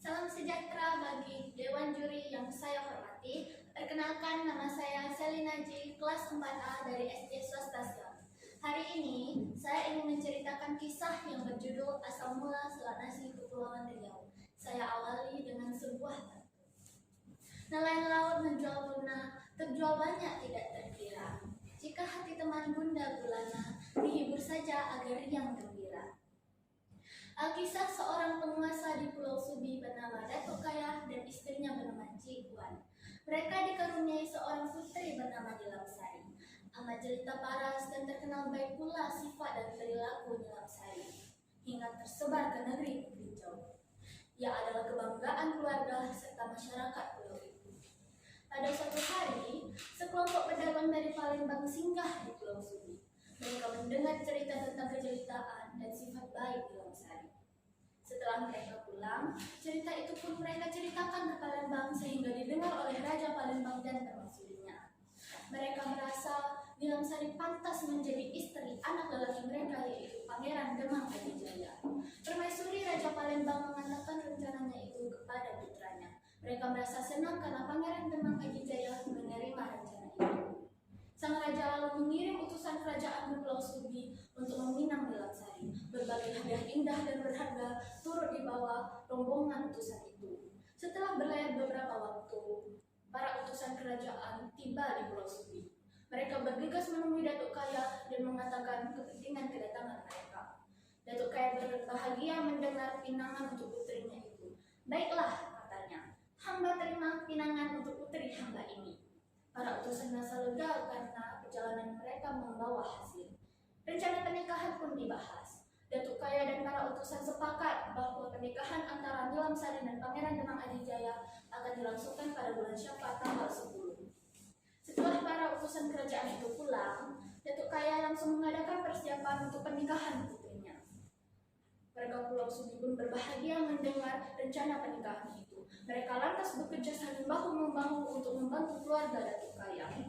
Salam sejahtera bagi Dewan Juri yang saya hormati. Perkenalkan, nama saya Selina J, kelas 4A dari SD Swasta Siam. Hari ini, saya ingin menceritakan kisah yang berjudul Asal Mula Selat Nasi Kepulauan Riau. Saya awali dengan sebuah pantun. Nelayan laut menjual tuna, terjual banyak tidak terkira. Jika hati teman bunda gulana, dihibur saja agar riang gembira. Alkisah seorang penguasa di Pulau Subi bernama Datuk Kaya dan istrinya bernama Cik Wan. Mereka dikaruniai seorang putri bernama Nilamsari. Amat jelita paras dan terkenal baik pula sifat dan perilaku Nilamsari, hingga tersebar ke negeri-negeri jauh. Ia adalah kebanggaan keluarga serta masyarakat pulau itu. Pada suatu hari, sekelompok pedagang dari Palembang singgah di Pulau Subi. Mereka mendengar cerita tentang kejelitaan dan sifat baik Nilamsari. Setelah mereka pulang, cerita itu pun mereka ceritakan ke Palembang sehingga didengar oleh Raja Palembang dan permaisurinya. Mereka merasa Nilamsari pantas menjadi istri anak lelaki mereka, yaitu Pangeran Demang Adijaya. Permaisuri Raja Palembang mengatakan rencananya itu kepada putranya. Mereka merasa senang karena Pangeran Demang Adijaya menerima rencana itu. Sang raja lalu mengirim utusan kerajaan ke Pulau Subi untuk meminang Nilamsari. Berbagai hadiah indah dan berharga turut dibawa rombongan utusan itu. Setelah berlayar beberapa waktu, para utusan kerajaan tiba di Pulau Subi. Mereka bergegas menemui Datuk Kaya dan mengatakan kepentingan kedatangan mereka. Datuk Kaya berbahagia mendengar pinangan untuk putrinya itu. Baiklah, katanya, hamba terima pinangan untuk putri hamba ini. Para utusan merasa lega karena perjalanan mereka membawa hasil. Rencana pernikahan pun dibahas. Datuk Kaya dan para utusan sepakat bahwa pernikahan antara Nilamsari dan Pangeran Demang Adijaya akan dilangsungkan pada bulan Syawal tanggal 10. Setelah para utusan kerajaan itu pulang, Datuk Kaya langsung mengadakan persiapan untuk pernikahan putrinya. Warga Pulau Subi pun berbahagia mendengar rencana pernikahan itu. Mereka lantas bekerja saling bahu-membahu untuk membantu keluarga Datuk Kaya.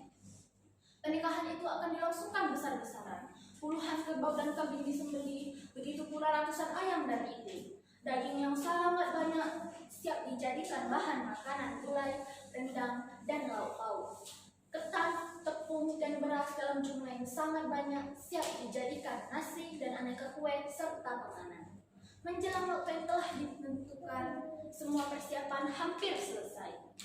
Pernikahan itu akan dilangsungkan besar-besaran. Puluhan kerbau dan kambing disembelih, begitu pula ratusan ayam dan itik. Daging yang sangat banyak siap dijadikan bahan makanan gulai, rendang, dan lauk-pauk. Ketan, tepung, dan beras dalam jumlah yang sangat banyak siap dijadikan nasi dan aneka kue serta penganan. Menjelang waktu yang telah ditentukan, semua persiapan hampir selesai.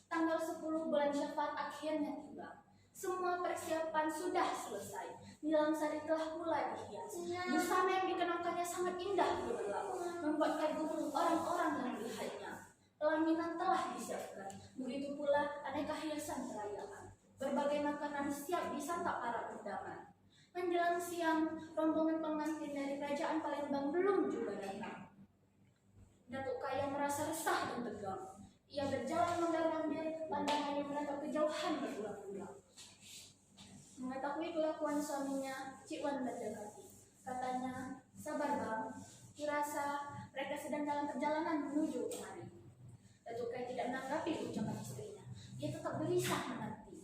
Tanggal 10 bulan Syawal akhirnya tiba. Semua persiapan sudah selesai. Nilamsari telah mulai dihias. Busana yang dikenakannya sangat indah gemerlap, membuat kagum orang-orang yang melihatnya. Pelaminan telah disiapkan, begitu pula aneka hiasan perayaan. Berbagai makanan siap disantap para undangan. Menjelang siang, rombongan pengantin dari kerajaan Palembang belum juga datang. Datuk Kaya merasa resah dan tegang. Ia berjalan mondar-mandir, pandangannya menatap kejauhan berulang-ulang. Mengetahui kelakuan suaminya, Cik Wan mendekati. Katanya, sabar bang, dirasa mereka sedang dalam perjalanan menuju kemari. Datuk Kaya tidak menanggapi ucapan istrinya. Dia tetap gelisah menanti.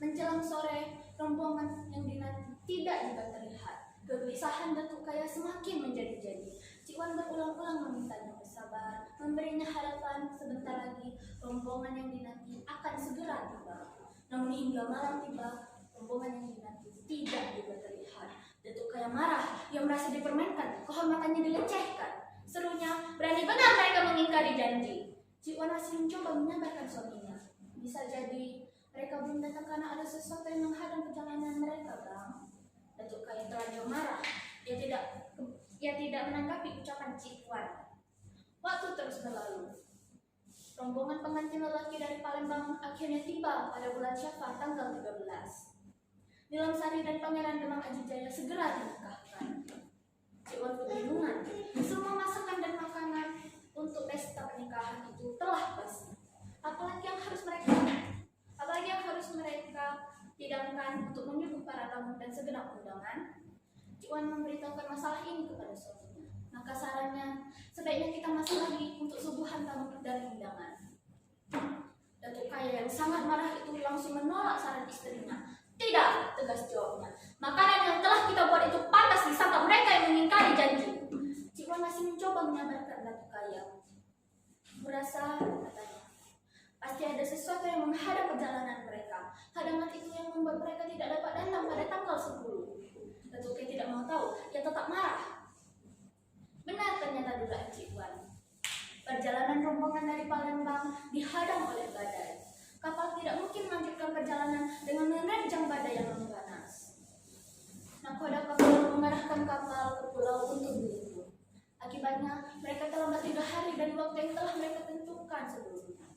Menjelang sore, rombongan yang dinanti tidak juga terlihat. Kegelisahan Datuk Kaya semakin menjadi-jadi. Cik Wan berulang-ulang memintanya bersabar, memberinya harapan sebentar lagi rombongan yang dinanti akan segera tiba. Namun hingga malam tiba, rombongan yang dinanti tidak juga terlihat. Datuk Kaya marah, ia merasa dipermainkan, kehormatannya dilecehkan. Serunya, berani benar mereka mengingkari janji. Cik Wan masih mencoba menyabarkan suaminya. Bisa jadi mereka belum datang karena ada sesuatu yang menghadang perjalanan mereka, bang. Datuk Kaya terlanjur marah. Ia tidak menanggapi ucapan Cik Wan. Waktu terus berlalu. Rombongan pengantin lelaki dari Palembang akhirnya tiba pada bulan Syawal tanggal 13. Nilamsari dan Pangeran Demang Adijaya segera dinikahkan. Cik Wan kebingungan. Semua masakan dan makanan untuk pesta pernikahan itu telah basi. Apalagi yang harus mereka hidangkan untuk menyuguh para tamu dan segenap undangan. Cik Wan memberitahukan masalah ini kepada suaminya. Maka sarannya, sebaiknya kita masak lagi untuk suguhan tamu dan undangan. Datuk Kaya yang sangat marah itu langsung menolak saran istrinya. Tidak, tegas jawabnya. Makanan yang telah kita buat itu pantas disantap mereka yang mengingkari janji. Cik Wan masih mencoba menyabarkan Datuk Kaya. ia tetap marah. Benar ternyata dugaan Cik Wan. Perjalanan rombongan dari Palembang dihadang oleh badai. Kapal tidak mungkin melanjutkan perjalanan dengan menerjang badai yang mengganas. Nahkoda kapal mengarahkan kapal ke pulau untuk berlibur. Akibatnya, mereka terlambat 3 hari dari waktu yang telah mereka tentukan sebelumnya.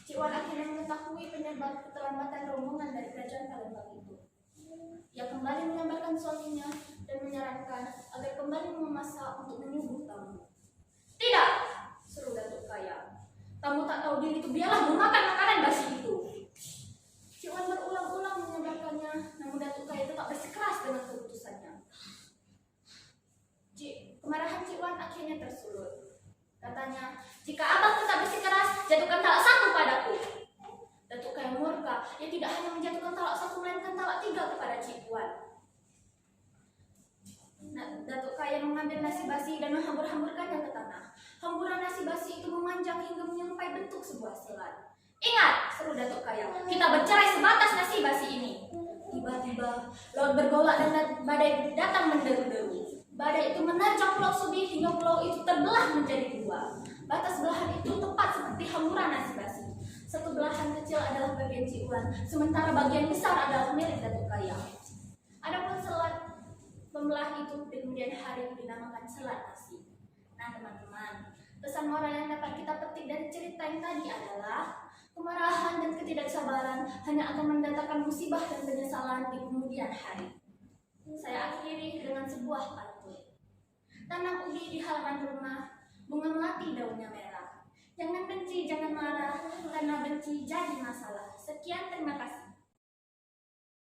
Cik Wan akhirnya mengetahui penyebab keterlambatan rombongan dari kerajaan Palembang itu. Ia kembali menyabarkan suaminya dan menyarankan agar kembali memasak untuk menyuguh tamu. "Tidak!" seru Datuk Kaya. "Tamu tak tahu diri itu biarlah memakan makanan basi itu." Cik Wan berulang-ulang menyabarkannya, namun Datuk Kaya tetap bersikeras dengan keputusannya. Kemarahan Cik Wan akhirnya tersulut. Katanya, "Jika abang tetap bersikeras, jatuhkan talak 1 padaku." Datuk Kaya murka. Ia tidak hanya menjatuhkan talak 1, melainkan talak 3 kepada Cik Wan. Datuk Kaya mengambil nasi basi dan menghambur-hamburkannya ke tanah. Hamburan nasi basi itu memanjang hingga menyerupai bentuk sebuah selat. "Ingat," seru Datuk Kaya, "kita bercerai sebatas nasi basi ini." Tiba-tiba, laut bergolak dan badai datang menderu-deru. Badai itu menerjang Pulau Subi hingga pulau itu terbelah menjadi 2. Batas belahan itu tepat seperti hamburan nasi basi. Satu belahan kecil adalah bagian Cik Wan, sementara bagian besar adalah milik Datuk Kaya. Adapun selat pembelah itu di kemudian hari dinamakan Selat Nasi. Nah teman-teman, pesan moral yang dapat kita petik dari cerita yang tadi adalah kemarahan dan ketidaksabaran hanya akan mendatangkan musibah dan penyesalan di kemudian hari. Saya akhiri dengan sebuah pantun. "Tanam ubi di halaman rumah, bunga melati daunnya merah. Jangan benci, jangan marah, karena benci jadi masalah." Sekian, terima kasih.